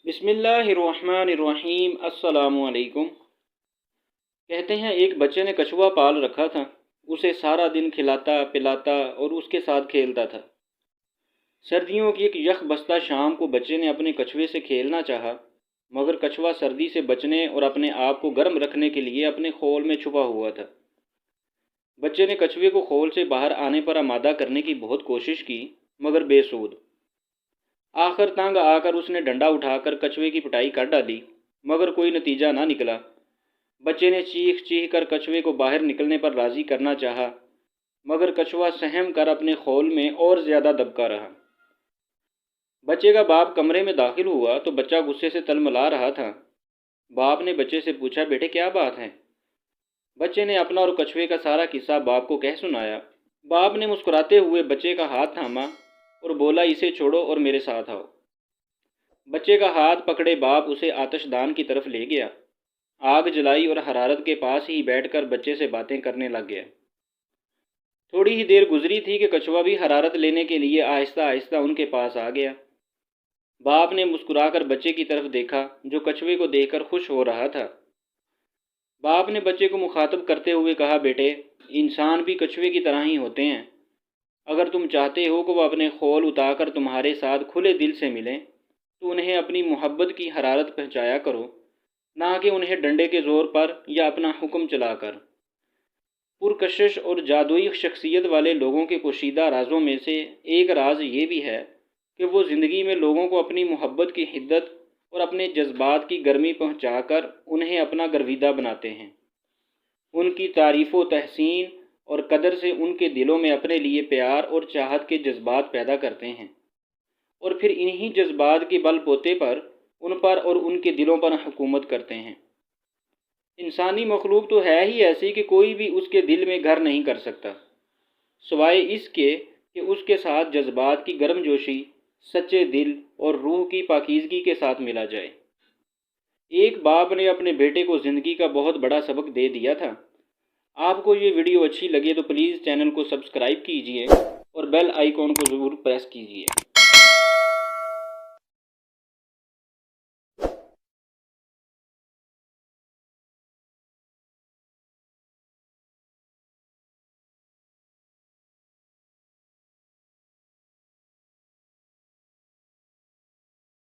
بسم اللہ الرحمن الرحیم۔ السلام علیکم۔ کہتے ہیں ایک بچے نے کچھوا پال رکھا تھا، اسے سارا دن کھلاتا پلاتا اور اس کے ساتھ کھیلتا تھا۔ سردیوں کی ایک یخ بستہ شام کو بچے نے اپنے کچھوے سے کھیلنا چاہا، مگر کچھوا سردی سے بچنے اور اپنے آپ کو گرم رکھنے کے لیے اپنے خول میں چھپا ہوا تھا۔ بچے نے کچھوے کو خول سے باہر آنے پر آمادہ کرنے کی بہت کوشش کی، مگر بے سود۔ آخر تنگ آ کر اس نے ڈنڈا اٹھا کر کچھوے کی پٹائی کر ڈالی، مگر کوئی نتیجہ نہ نکلا۔ بچے نے چیخ چیخ کر کچھوے کو باہر نکلنے پر راضی کرنا چاہا، مگر کچھوا سہم کر اپنے خول میں اور زیادہ دبکا رہا۔ بچے کا باپ کمرے میں داخل ہوا تو بچہ غصے سے تلملا رہا تھا۔ باپ نے بچے سے پوچھا، بیٹے کیا بات ہے؟ بچے نے اپنا اور کچھوے کا سارا قصہ باپ کو کہہ سنایا۔ باپ نے مسکراتے ہوئے بچے کا ہاتھ تھاما اور بولا، اسے چھوڑو اور میرے ساتھ آؤ۔ بچے کا ہاتھ پکڑے باپ اسے آتش دان کی طرف لے گیا، آگ جلائی اور حرارت کے پاس ہی بیٹھ کر بچے سے باتیں کرنے لگ گیا۔ تھوڑی ہی دیر گزری تھی کہ کچھوا بھی حرارت لینے کے لیے آہستہ آہستہ ان کے پاس آ گیا۔ باپ نے مسکرا کر بچے کی طرف دیکھا جو کچھوے کو دیکھ کر خوش ہو رہا تھا۔ باپ نے بچے کو مخاطب کرتے ہوئے کہا، بیٹے انسان بھی کچھوے کی طرح ہی ہوتے ہیں۔ اگر تم چاہتے ہو کہ وہ اپنے خول اتار کر تمہارے ساتھ کھلے دل سے ملیں تو انہیں اپنی محبت کی حرارت پہنچایا کرو، نہ کہ انہیں ڈنڈے کے زور پر یا اپنا حکم چلا کر۔ پرکشش اور جادوئی شخصیت والے لوگوں کے پوشیدہ رازوں میں سے ایک راز یہ بھی ہے کہ وہ زندگی میں لوگوں کو اپنی محبت کی حدت اور اپنے جذبات کی گرمی پہنچا کر انہیں اپنا گرویدہ بناتے ہیں۔ ان کی تعریف و تحسین اور قدر سے ان کے دلوں میں اپنے لیے پیار اور چاہت کے جذبات پیدا کرتے ہیں، اور پھر انہی جذبات کے بل بوتے پر ان پر اور ان کے دلوں پر حکومت کرتے ہیں۔ انسانی مخلوق تو ہے ہی ایسی کہ کوئی بھی اس کے دل میں گھر نہیں کر سکتا، سوائے اس کے کہ اس کے ساتھ جذبات کی گرم جوشی، سچے دل اور روح کی پاکیزگی کے ساتھ ملا جائے۔ ایک باپ نے اپنے بیٹے کو زندگی کا بہت بڑا سبق دے دیا تھا۔ آپ کو یہ ویڈیو اچھی لگے تو پلیز چینل کو سبسکرائب کیجئے اور بیل آئیکن کو ضرور پریس کیجئے۔